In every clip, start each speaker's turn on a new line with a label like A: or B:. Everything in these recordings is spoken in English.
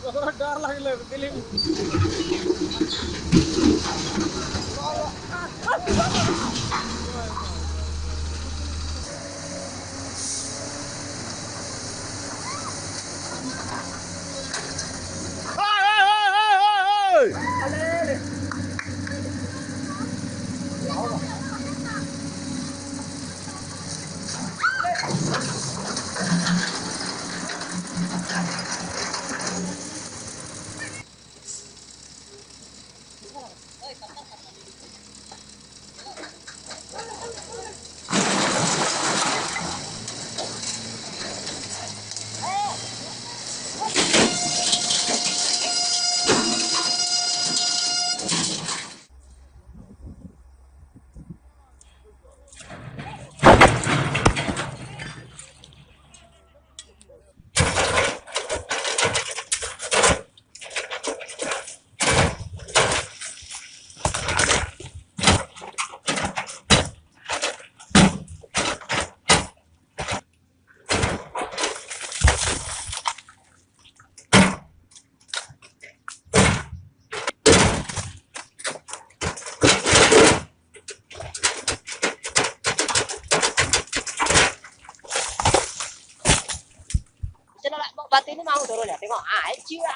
A: डर लागले दिली
B: Berarti ini mau turun ya, tengok. Ah, cia.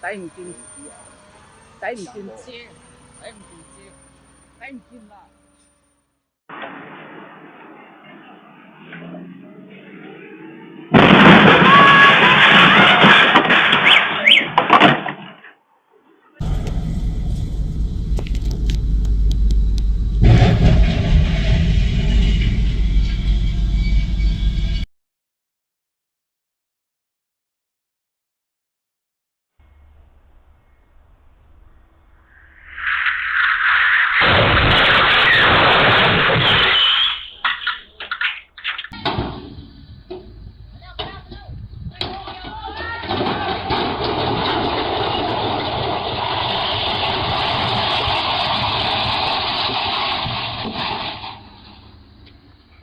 A: Tại唔見，睇唔見遮，睇唔見遮，睇唔見啦。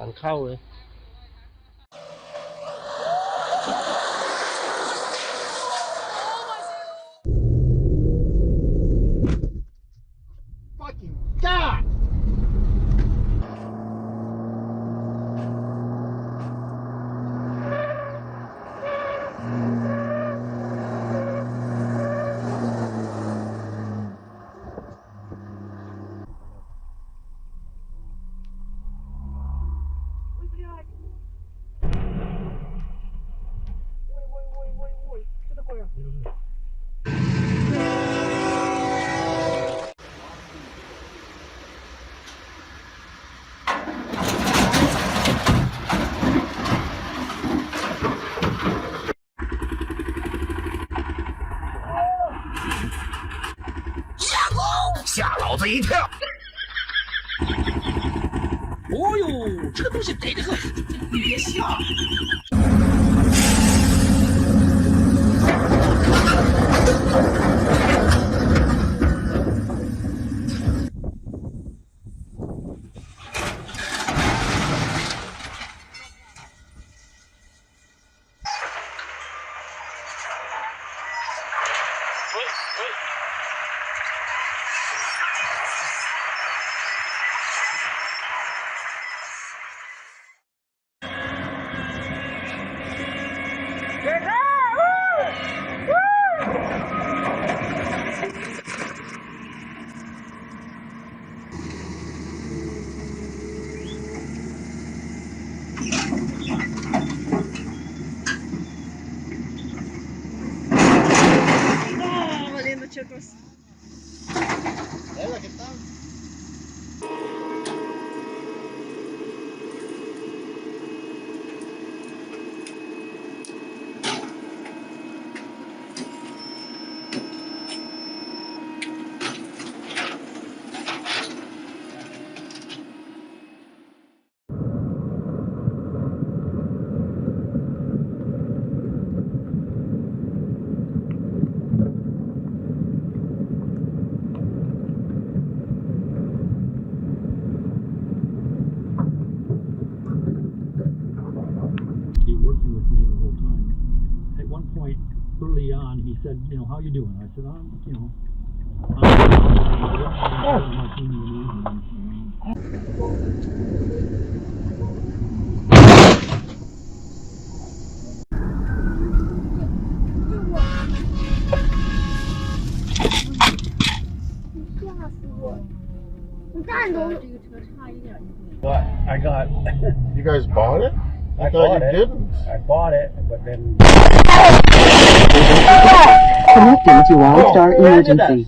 C: ทางเข้าเลย
D: 吓老子一跳！
A: 哦呦，这个东西得这个，你别吓。
E: He working with me the whole time. At one point, early on, he said, you know, how you doing? I said, you know,
C: But I got.
F: You guys bought it? I
C: I
F: thought
C: bought
F: you
C: it.
F: didn't.
C: I bought it, but then.
G: Connecting to All-Star Emergency.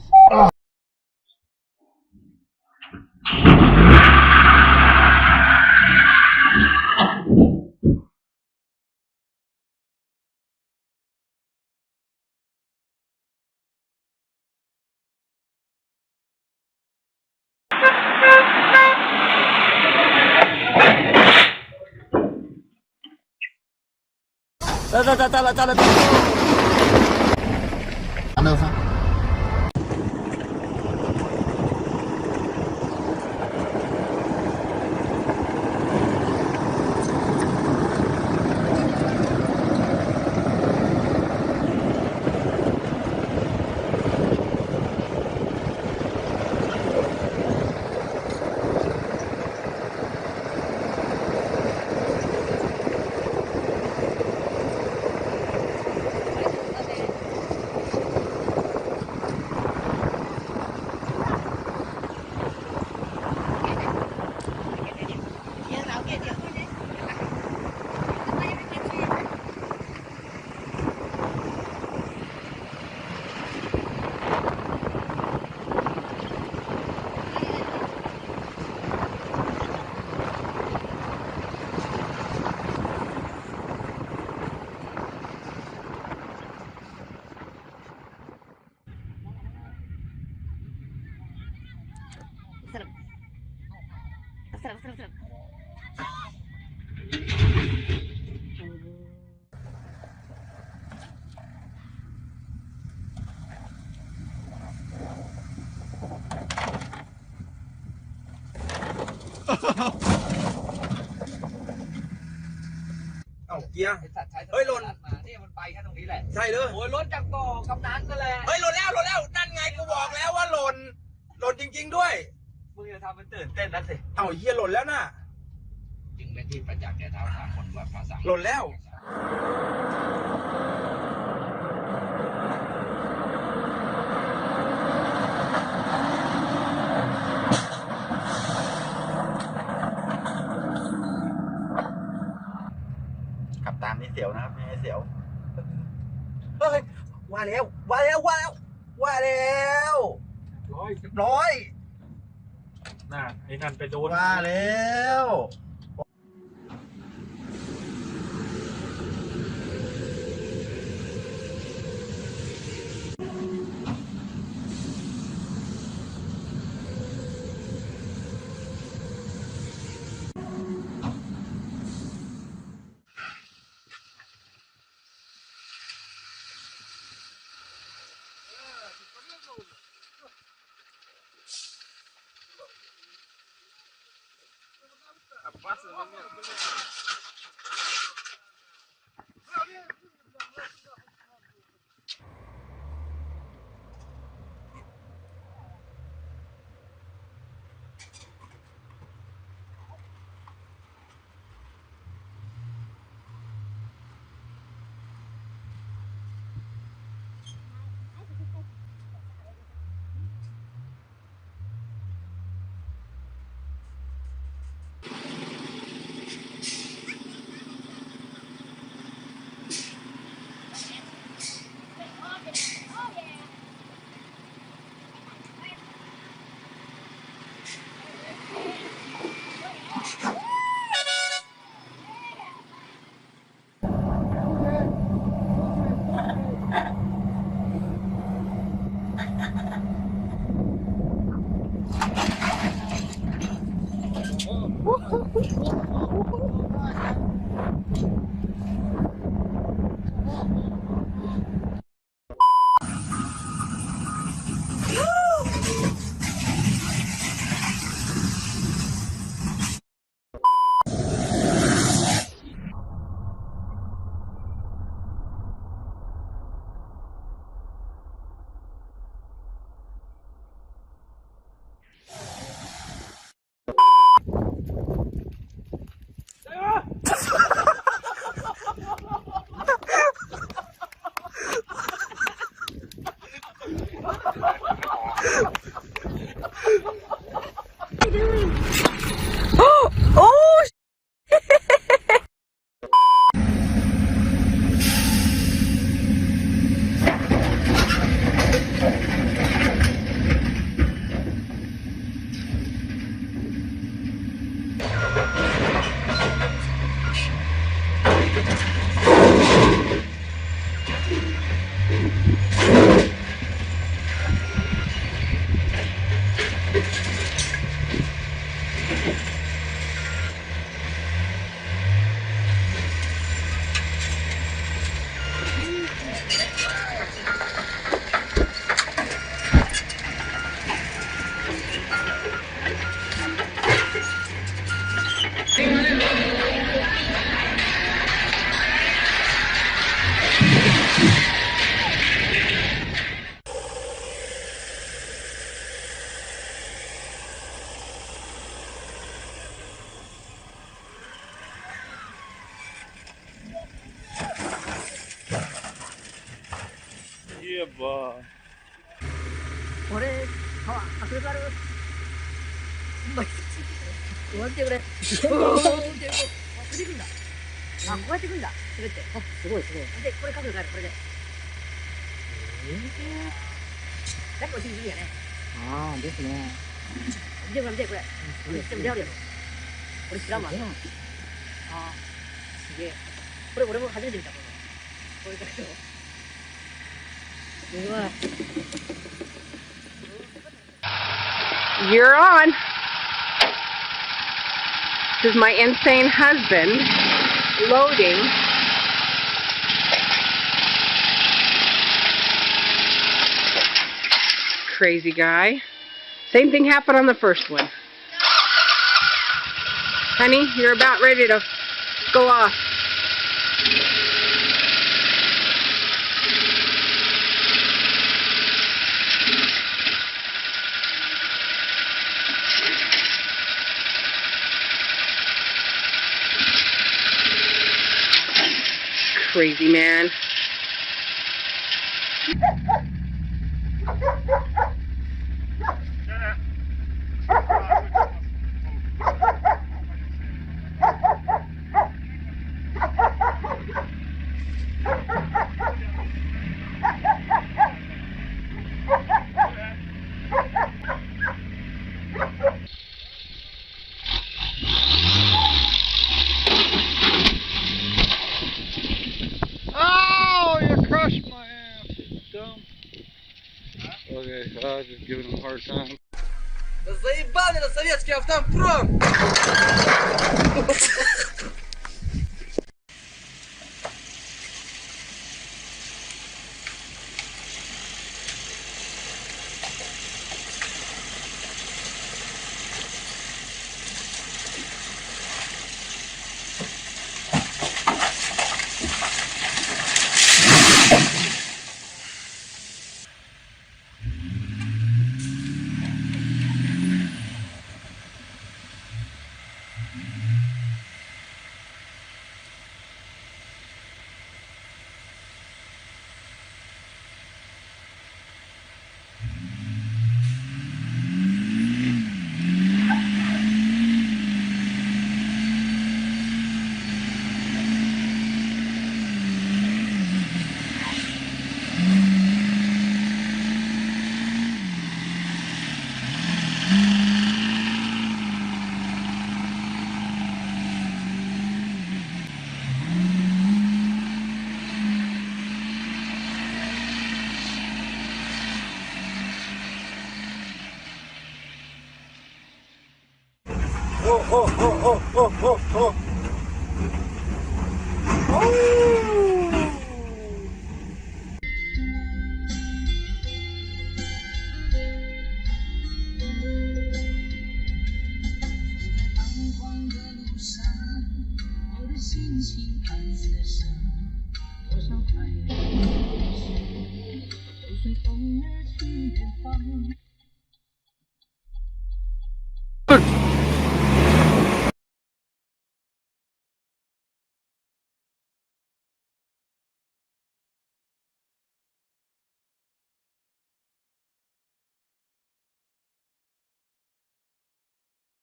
F: Ano sa?
H: เอาเกียร์เฮ้ยหล่น
A: เนี่ยมันไปแค่ตรงนี้แหละ
H: ใช่เลย
A: โอ้ยรถจากบ่อกำนันนั่นแหละ
H: เฮ้ยหล่นแล้วนั่นไงกูบอกแล้วว่าหล่นจริงๆด้วย
A: มึงจะทำมันตื่นเต้นนะสิ
H: เอาเฮียหล่นแล้วน่ะ
A: จึงเป็นที่ประจักษ์แก่เท้าสามคนว่าภาษา
H: หล่นแล้ว ขับตามนี่เสียวนะครับไม่ให้เสียวเฮ้ยว่าแล้วร้อย
C: น่ะไอ้นั่นไปโดน
F: ว่าแล้ว
A: Oh!
C: Yeah, boy.
B: これ、川、アクリルある。うまい。終わってくれ。出てくんだ。あ、こうやってくんだ。滑って。あ、すごいすごい。で、これ角度変える、これで。だけど、お尻するやね。ああ、ですね。見てこれ、見てこれ。これ、見てあるやろ。これ知らんわ。ああ、すげえ。これ、俺も初めて見た。これからよ。すごい。
A: You're on. This is my insane husband loading. Crazy guy. Same thing happened on the first one. Honey, you're about ready to go off. Crazy man.
C: Oh, you crushed my ass, dumb. Okay, I was just giving him a hard time.
H: Заебали на советский автопром!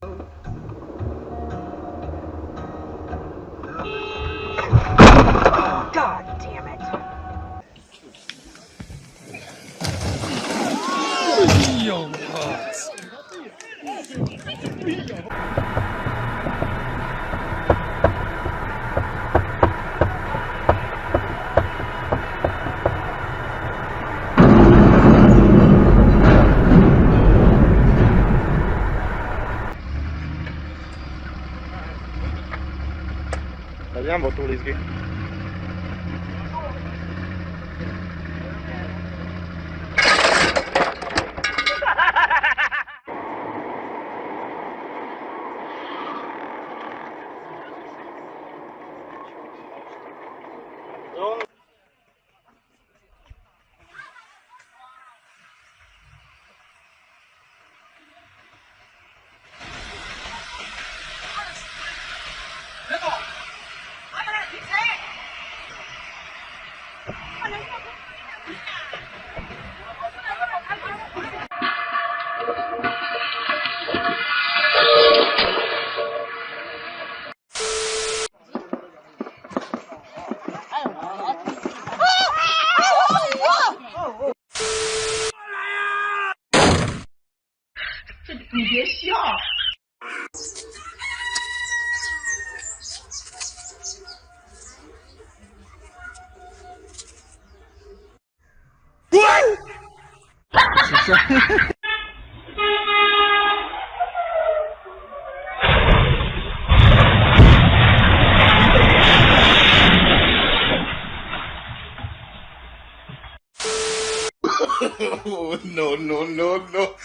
B: God damn it.
F: Andiamo Tulischi.
D: Oh, no, no, no, no.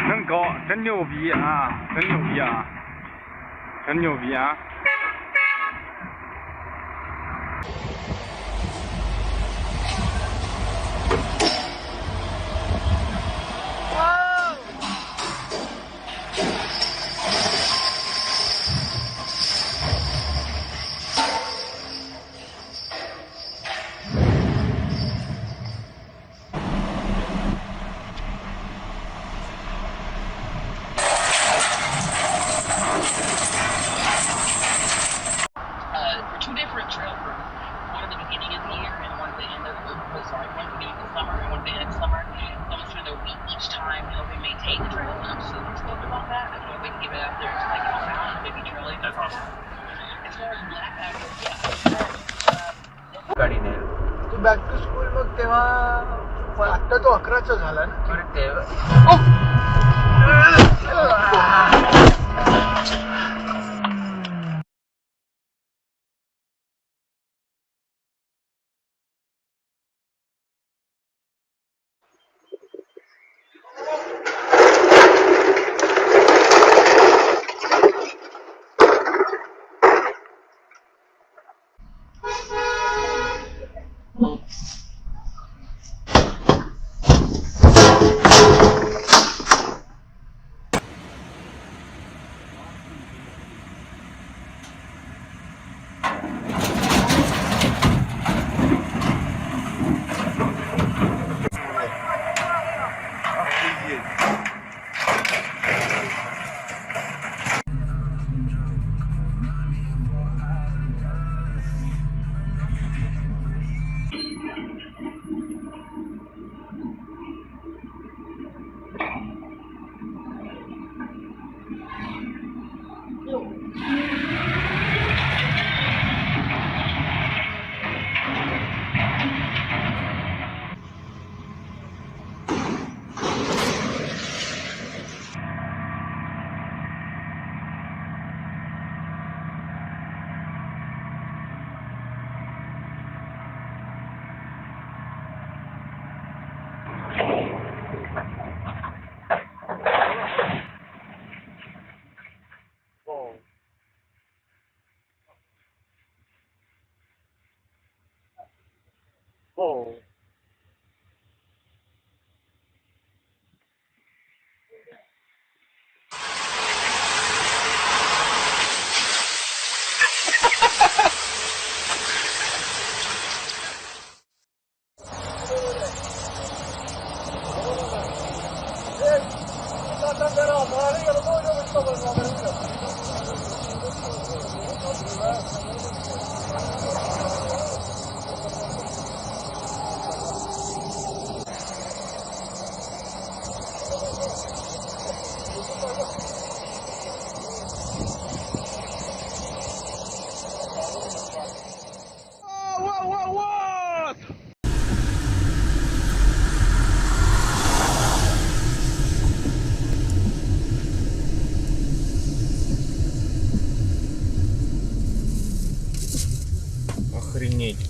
C: 真高，真牛逼啊！真牛逼啊！真牛逼啊！Two
B: different trail crews. One at the beginning of the year and one at the end of one at the beginning of the summer and one at the end of the summer. Someone's trying to week each time helping maintain the trail. I'm super stoked about that. I know we can get it out there to like mountain, maybe trailing. That's awesome. As far as Black Pack goes, yeah.
H: गाडीने
F: तू back to school मग तेव्हा आता तो 11चा झाला ना. Oh.
C: вот! Охренеть.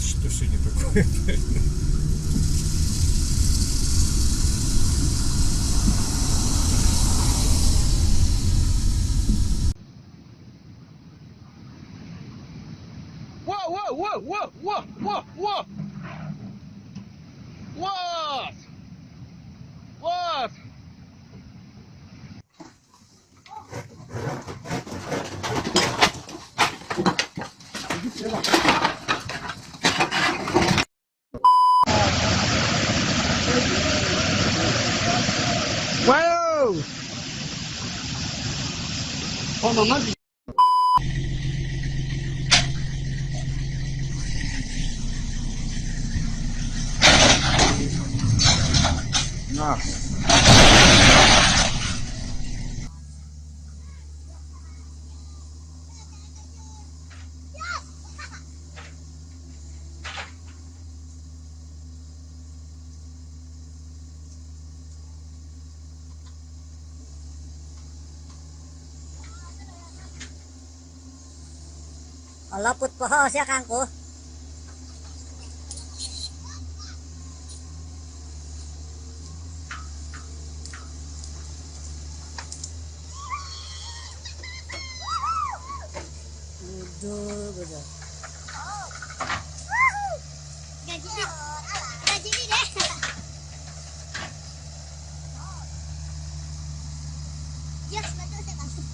C: Что сегодня такое? Во! Вот! Вот! Вау! На.
B: Laput poho siya kangko. Betul. Gaji ni deh. Yes, betul saya masuk.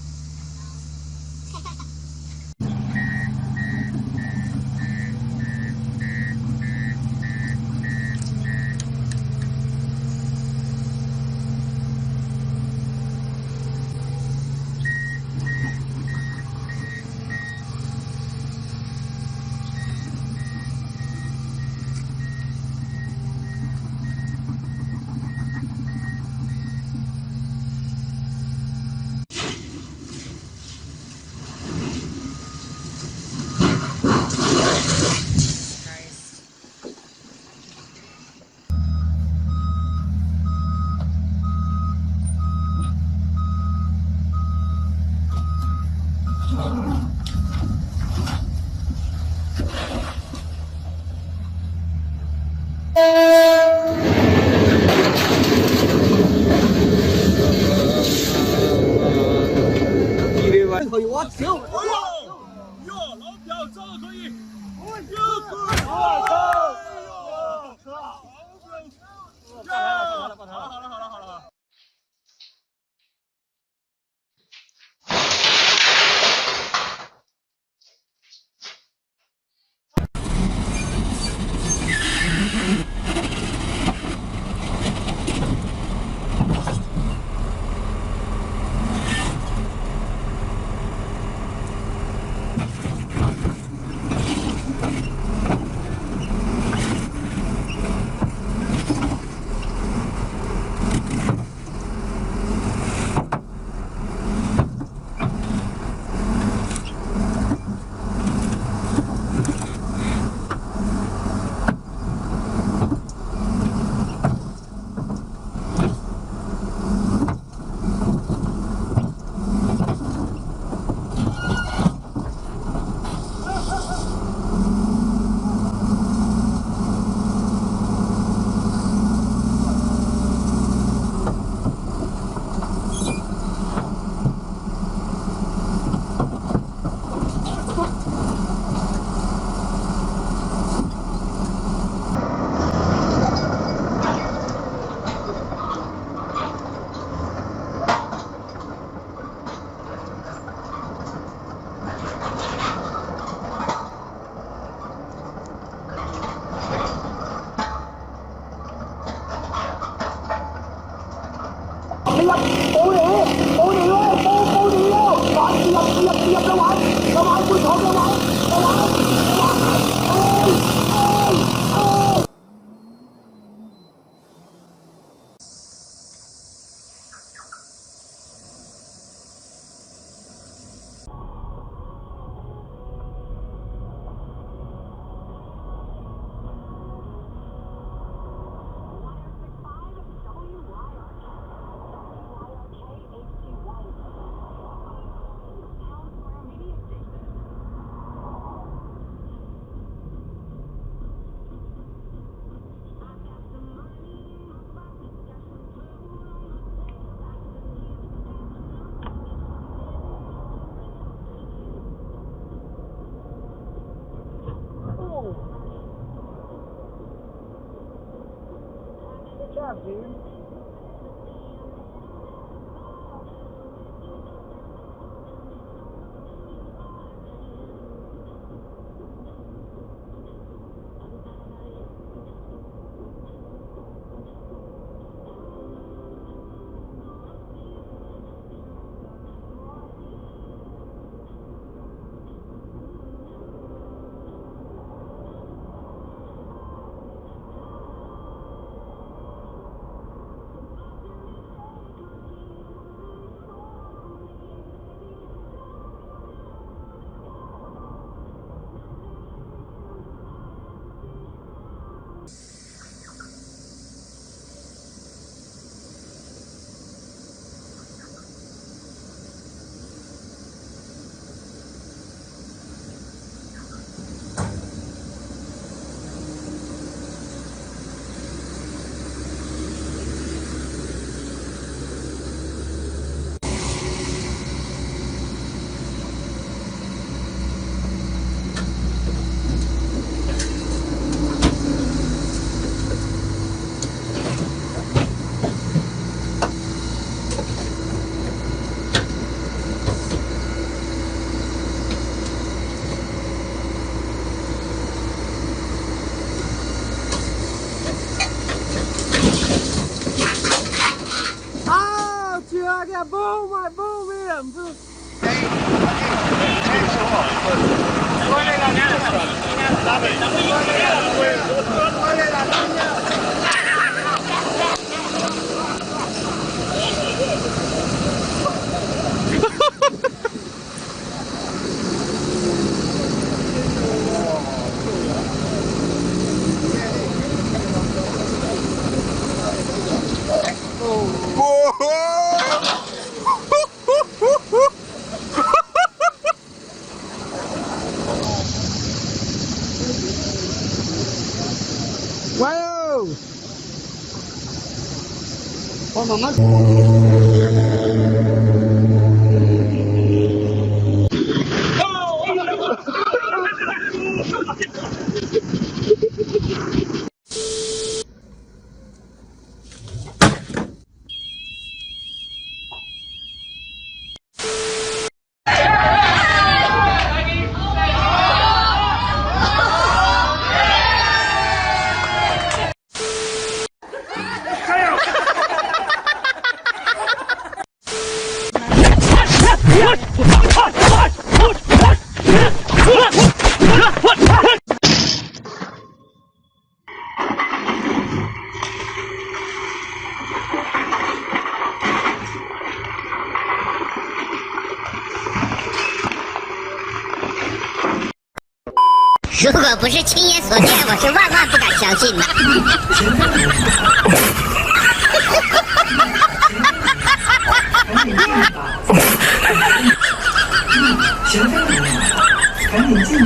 I: 如果不是亲眼所见，我是万万不敢相信的。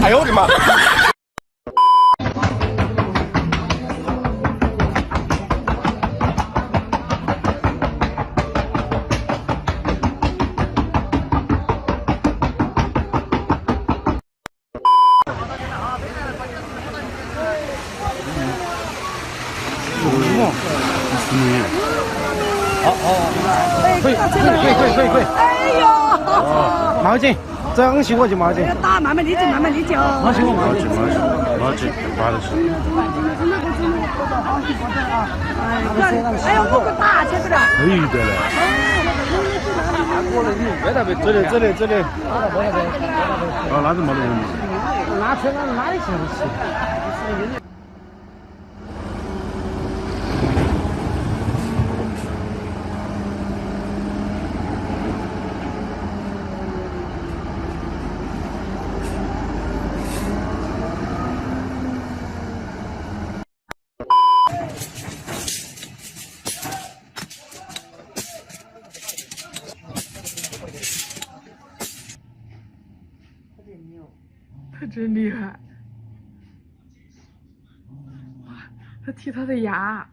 F: 哎呦我的妈！
B: 会。哎呦！
F: 毛巾，整起我就毛巾。
B: 打，慢慢理解，慢慢理解哦。
F: 毛巾，发的是。
B: 哎呦，我不打，这个的。
F: 可以的嘞。
C: 这里。哦，那是没得人嘛。
B: 拿车哪里去不去？
A: 他真厉害，他剔他的牙。